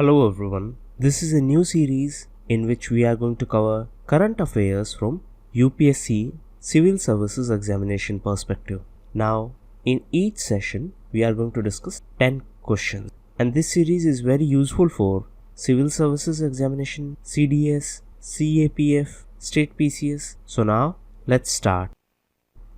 Hello everyone, this is a new series in which we are going to cover current affairs from UPSC Civil Services Examination perspective. Now, in each session, we are going to discuss 10 questions, and this series is very useful for Civil Services Examination, CDS, CAPF, State PCS. So now, let's start.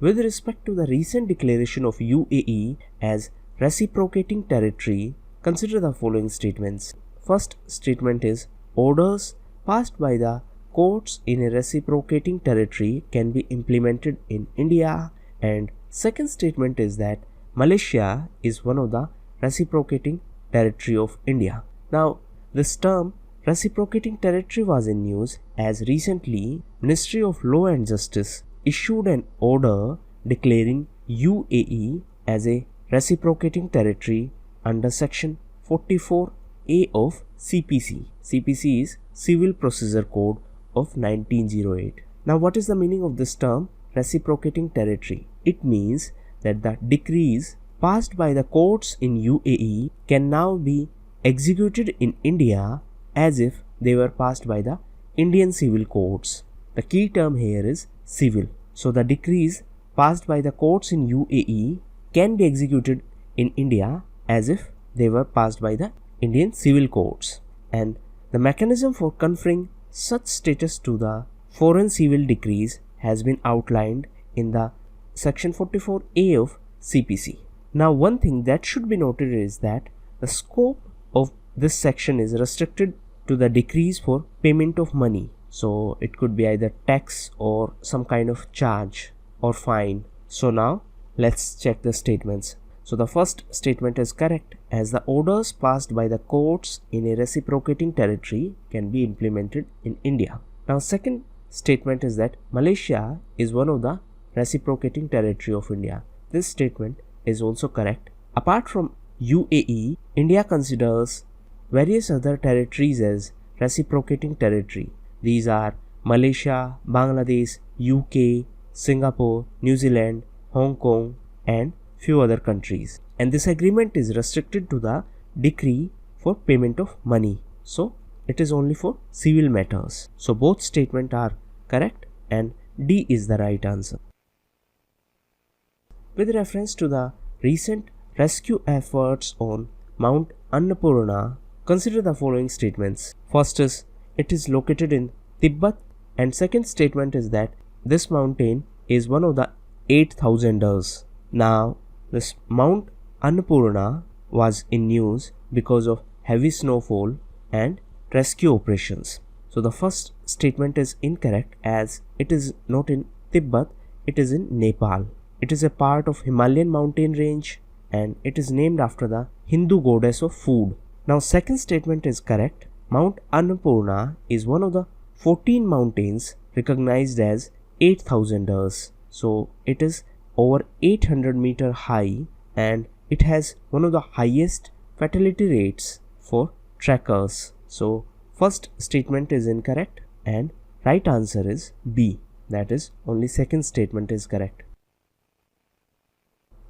With respect to the recent declaration of UAE as reciprocating territory, consider the following statements. First statement is, orders passed by the courts in a reciprocating territory can be implemented in India, and second statement is that Malaysia is one of the reciprocating territory of India. Now, this term reciprocating territory was in news as recently Ministry of Law and Justice issued an order declaring UAE as a reciprocating territory under Section 44A of CPC. CPC is Civil Procedure Code of 1908. Now, what is the meaning of this term reciprocating territory? It means that the decrees passed by the courts in UAE can now be executed in India as if they were passed by the Indian civil courts. The key term here is civil. So the decrees passed by the courts in UAE can be executed in India as if they were passed by the Indian civil courts. And the mechanism for conferring such status to the foreign civil decrees has been outlined in the Section 44A of CPC. Now, one thing that should be noted is that the scope of this section is restricted to the decrees for payment of money. So it could be either tax or some kind of charge or fine. So now let's check the statements. So the first statement is correct, as the orders passed by the courts in a reciprocating territory can be implemented in India. Now, second statement is that Malaysia is one of the reciprocating territory of India. This statement is also correct. Apart from UAE, India considers various other territories as reciprocating territory. These are Malaysia, Bangladesh, UK, Singapore, New Zealand, Hong Kong, and few other countries. And this agreement is restricted to the decree for payment of money. So it is only for civil matters. So both statements are correct and D is the right answer. With reference to the recent rescue efforts on Mount Annapurna, consider the following statements. First is, it is located in Tibet, and second statement is that this mountain is one of the 8,000ers. Now, this Mount Annapurna was in news because of heavy snowfall and rescue operations. So the first statement is incorrect, as it is not in Tibet, it is in Nepal. It is a part of Himalayan mountain range and it is named after the Hindu goddess of food. Now, second statement is correct. Mount Annapurna is one of the 14 mountains recognized as 8,000ers. So it is over 800 meter high and it has one of the highest fatality rates for trekkers. So first statement is incorrect and right answer is B. That is, only second statement is correct.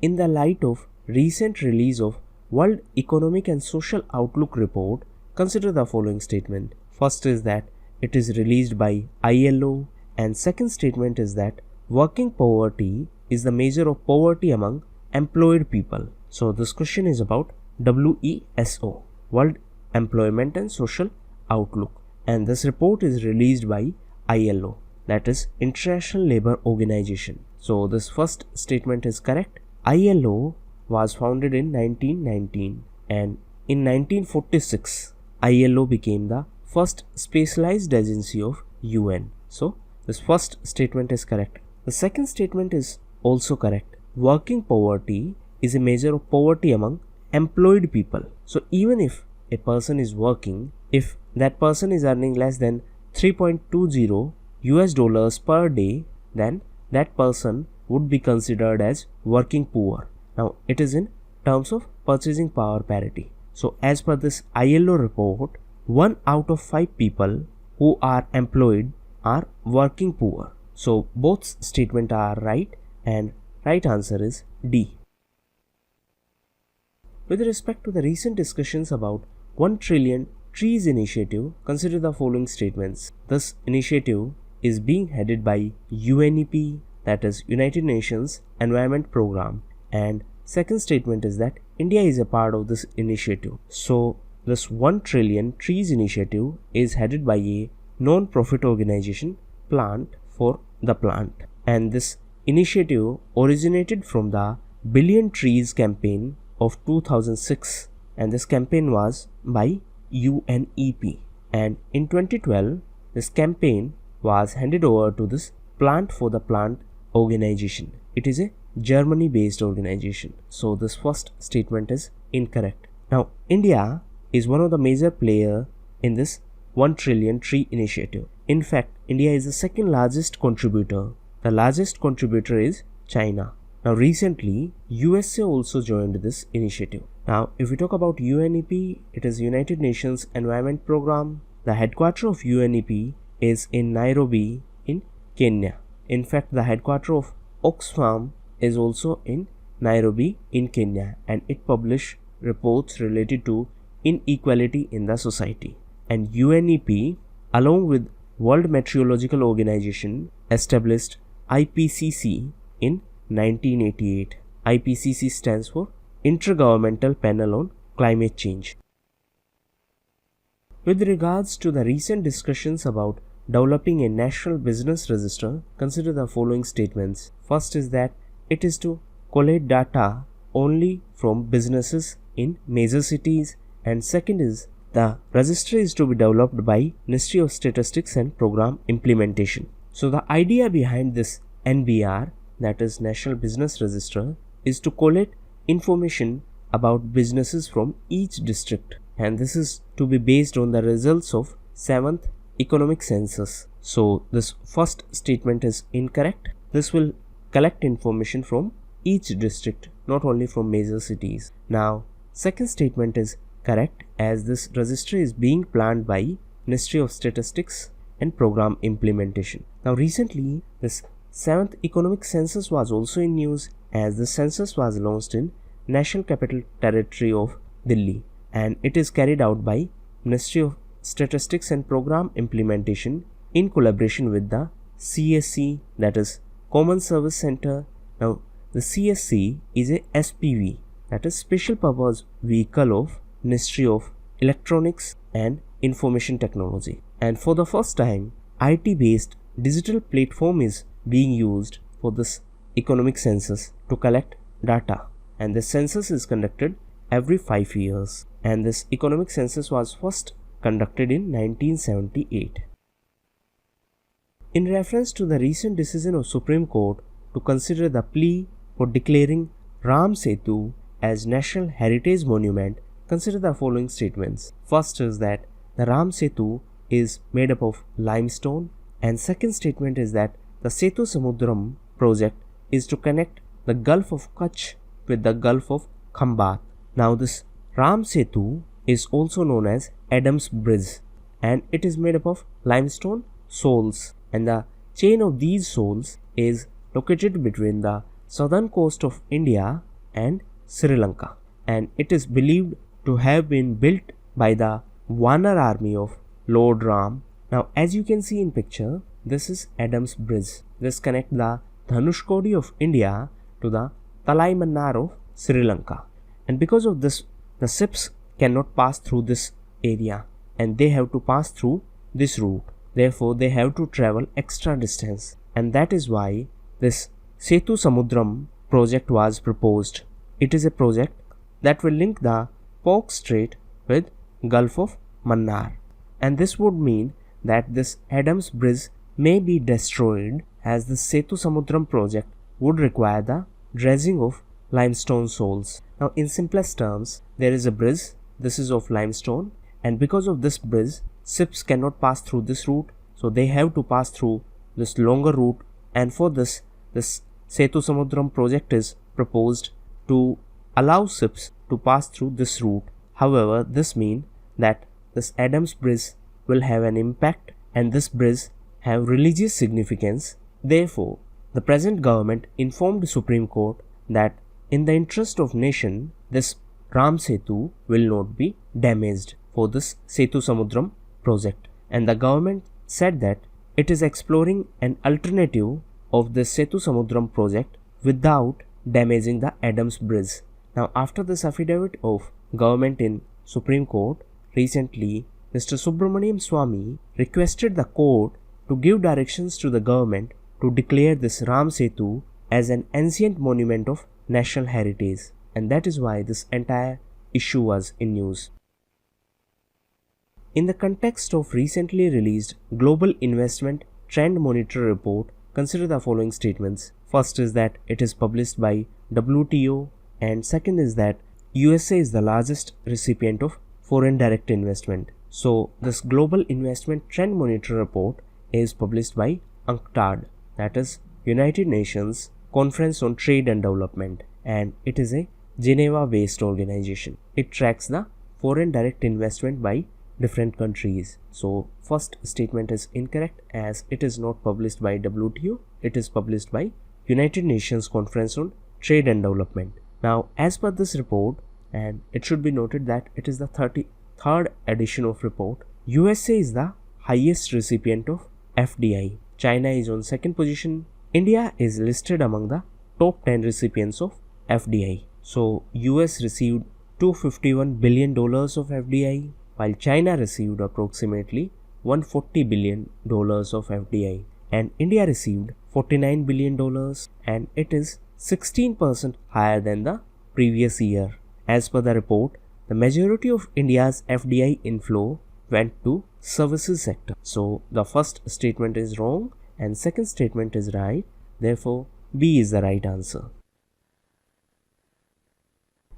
In the light of recent release of World Economic and Social Outlook report, consider the following statement. First is that it is released by ILO, and second statement is that working poverty is the measure of poverty among employed people. So this question is about WESO, World Employment and Social Outlook, and this report is released by ILO, that is International Labour Organization. So this first statement is correct. ILO was founded in 1919 and in 1946 ILO became the first specialized agency of UN. So this first statement is correct. The second statement is also correct. Working poverty is a measure of poverty among employed people. So even if a person is working, if that person is earning less than 3.20 US dollars per day, then that person would be considered as working poor. Now it is in terms of purchasing power parity. So as per this ILO report, 1 out of 5 people who are employed are working poor. So both statements are right and right answer is D. With respect to the recent discussions about 1 trillion Trees Initiative, consider the following statements. This initiative is being headed by UNEP, that is United Nations Environment Program, and second statement is that India is a part of this initiative. So this 1 trillion trees initiative is headed by a non-profit organization, Plant for the Plant, and this initiative originated from the Billion Trees campaign of 2006, and this campaign was by UNEP, and in 2012 this campaign was handed over to this Plant for the Plant organization. It is a Germany based organization, so this first statement is incorrect. Now India is one of the major player in this 1 trillion tree initiative. In fact, India is the second largest contributor. The largest contributor is China. Now recently USA also joined this initiative. Now if we talk about UNEP, it is United Nations Environment Program. The headquarters of UNEP is in Nairobi in Kenya. In fact, the headquarters of Oxfam is also in Nairobi in Kenya, and it publishes reports related to inequality in the society. And UNEP along with World Meteorological Organization established IPCC in 1988. IPCC stands for Intergovernmental Panel on Climate Change. With regards to the recent discussions about developing a national business register, consider the following statements. First is that it is to collate data only from businesses in major cities, and second is the register is to be developed by Ministry of Statistics and Program Implementation. So the idea behind this NBR, that is National Business Register, is to collect information about businesses from each district, and this is to be based on the results of 7th economic census. So this first statement is incorrect. This will collect information from each district, not only from major cities. Now second statement is correct, as this register is being planned by Ministry of Statistics and Program Implementation. Now recently this 7th economic census was also in news, as the census was launched in National Capital Territory of Delhi, and it is carried out by Ministry of Statistics and Program Implementation in collaboration with the CSC, that is Common Service Center. Now the CSC is a SPV, that is Special Purpose Vehicle of Ministry of Electronics and Information Technology, and for the first time IT based digital platform is being used for this economic census to collect data, and the census is conducted every 5 years, and this economic census was first conducted in 1978. In reference to the recent decision of Supreme Court to consider the plea for declaring Ram Setu as National Heritage Monument, consider the following statements. First is that the Ram Setu is made up of limestone, and second statement is that the Setu Samudram project is to connect the Gulf of Kutch with the Gulf of Khambat. Now this Ram Setu is also known as Adam's Bridge, and it is made up of limestone soles, and the chain of these soles is located between the southern coast of India and Sri Lanka, and it is believed to have been built by the Vanar army of Lord Ram. Now as you can see in picture, this is Adam's Bridge. This connects the Dhanushkodi of India to the Talai Mannar of Sri Lanka, and because of this the ships cannot pass through this area, and they have to pass through this route. Therefore they have to travel extra distance, and that is why this Setu Samudram project was proposed. It is a project that will link the Pork Strait with Gulf of Mannar, and this would mean that this Adam's Bridge may be destroyed, as the Setu Samudram project would require the dredging of limestone soles. Now in simplest terms, there is a bridge, this is of limestone, and because of this bridge ships cannot pass through this route, so they have to pass through this longer route, and for this Setu Samudram project is proposed to allow ships to pass through this route. However, this means that this Adam's Bridge will have an impact, and this bridge have religious significance. Therefore, the present government informed Supreme Court that in the interest of nation, this Ram Setu will not be damaged. for this Sethu Samudram project, and the government said that it is exploring an alternative of the Sethu Samudram project without damaging the Adams Bridge. Now, after this affidavit of government in Supreme Court, recently Mr. Subramaniam Swamy requested the court to give directions to the government to declare this Ram Setu as an ancient monument of national heritage, and that is why this entire issue was in news. In the context of recently released Global Investment Trend Monitor report, consider the following statements. First is that it is published by WTO, and second is that USA is the largest recipient of foreign direct investment. So this Global Investment Trend Monitor report is published by UNCTAD, that is United Nations Conference on Trade and Development, and it is a Geneva-based organization. It tracks the foreign direct investment by different countries. So first statement is incorrect, as it is not published by WTO, it is published by United Nations Conference on Trade and Development. Now, as per this report, and it should be noted that it is the 33rd edition of report, USA is the highest recipient of FDI. China is on second position. India is listed among the top 10 recipients of FDI. So US received $251 billion of FDI, while China received approximately $140 billion of FDI, and India received $49 billion, and it is 16% higher than the previous year. As per the report, the majority of India's FDI inflow went to services sector. So the first statement is wrong and second statement is right. Therefore, B is the right answer.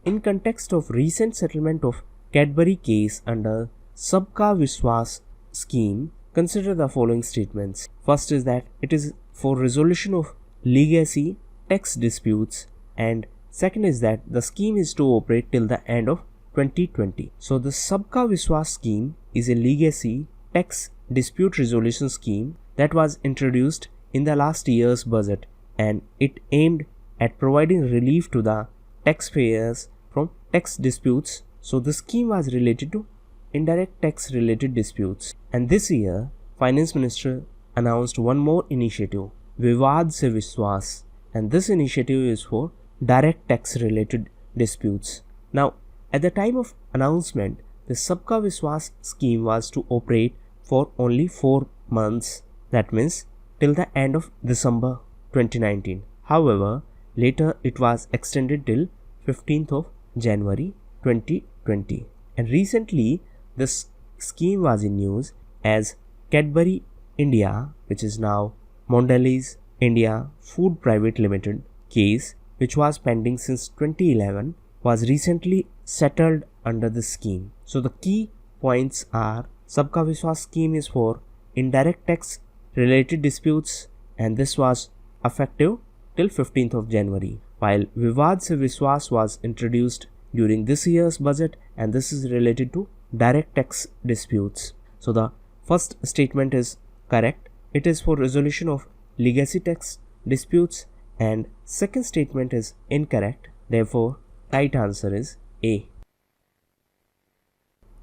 In context of recent settlement of Cadbury case under Sabka Vishwas scheme, consider the following statements. First is that it is for resolution of legacy tax disputes, and second is that the scheme is to operate till the end of 2020. So the Sabka Vishwas scheme is a legacy tax dispute resolution scheme that was introduced in the last year's budget, and it aimed at providing relief to the taxpayers from tax disputes. So the scheme was related to indirect tax related disputes, and this year Finance Minister announced one more initiative, Vivad se Vishwas, and this initiative is for direct tax related disputes. Now, at the time of announcement, the Sabka Vishwas scheme was to operate for only 4 months, that means till the end of December 2019. However, later it was extended till 15th of January 2020. And recently this scheme was in news as Cadbury India, which is now Mondelez India Food Private Limited case, which was pending since 2011, was recently settled under this scheme. So the key points are Sabka Vishwas scheme is for indirect tax related disputes, and this was effective till 15th of January, while Vivad se Vishwas was introduced during this year's budget, and this is related to direct tax disputes. So the first statement is correct, it is for resolution of legacy tax disputes, and second statement is incorrect. Therefore, right answer is A.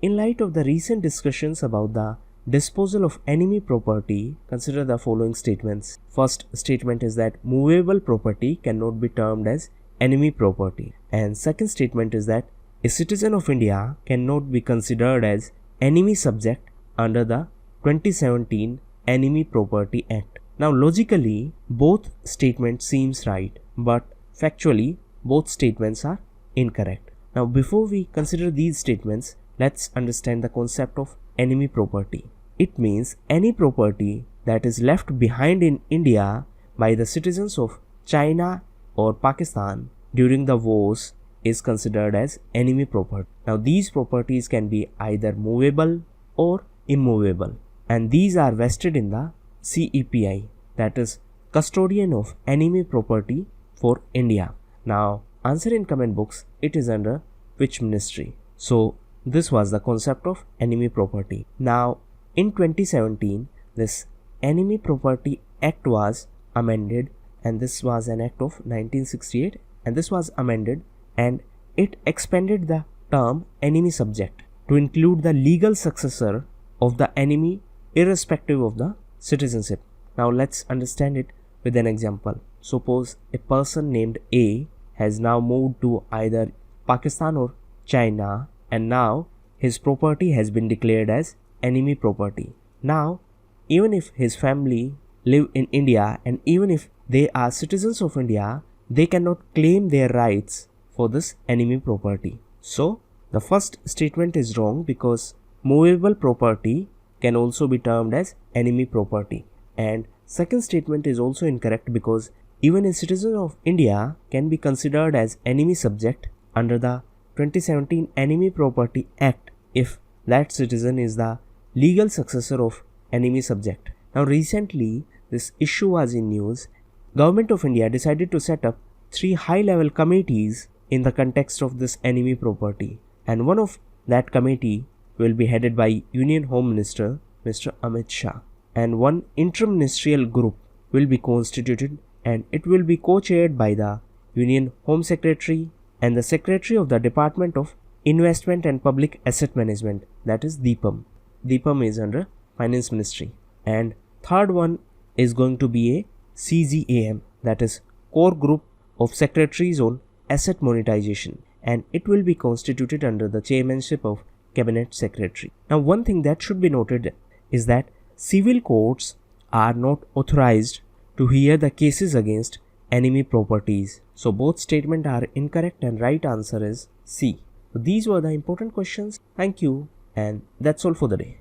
In light of the recent discussions about the disposal of enemy property, consider the following statements. First statement is that movable property cannot be termed as enemy property, and second statement is that a citizen of India cannot be considered as enemy subject under the 2017 Enemy Property Act. Now logically both statements seems right, but factually both statements are incorrect. Now before we consider these statements, let's understand the concept of enemy property. It means any property that is left behind in India by the citizens of China or Pakistan during the wars is considered as enemy property. Now these properties can be either movable or immovable, and these are vested in the CEPI, that is Custodian of Enemy Property for India. Now answer in comment box, it is under which ministry? So this was the concept of enemy property. Now in 2017 this Enemy Property Act was amended, and this was an act of 1968, and this was amended and it expanded the term enemy subject to include the legal successor of the enemy irrespective of the citizenship. Now let's understand it with an example. Suppose a person named A has now moved to either Pakistan or China, and now his property has been declared as enemy property. Now, even if his family live in India and even if they are citizens of India, they cannot claim their rights for this enemy property. So, the first statement is wrong because movable property can also be termed as enemy property. And second statement is also incorrect because even a citizen of India can be considered as enemy subject under the 2017 Enemy Property Act if that citizen is the legal successor of enemy subject. Now recently this issue was in news. Government of India decided to set up 3 high-level committees in the context of this enemy property, and one of that committee will be headed by Union Home Minister Mr. Amit Shah, and one interministerial group will be constituted and it will be co-chaired by the Union Home Secretary and the Secretary of the Department of Investment and Public Asset Management, that is DIPAM. DIPAM is under Finance Ministry. And third one is going to be a CGAM, that is Core Group of Secretaries on Asset Monetization, and it will be constituted under the chairmanship of Cabinet Secretary. Now one thing that should be noted is that civil courts are not authorized to hear the cases against enemy properties. So both statements are incorrect and right answer is C. So these were the important questions. Thank you, and that's all for the day.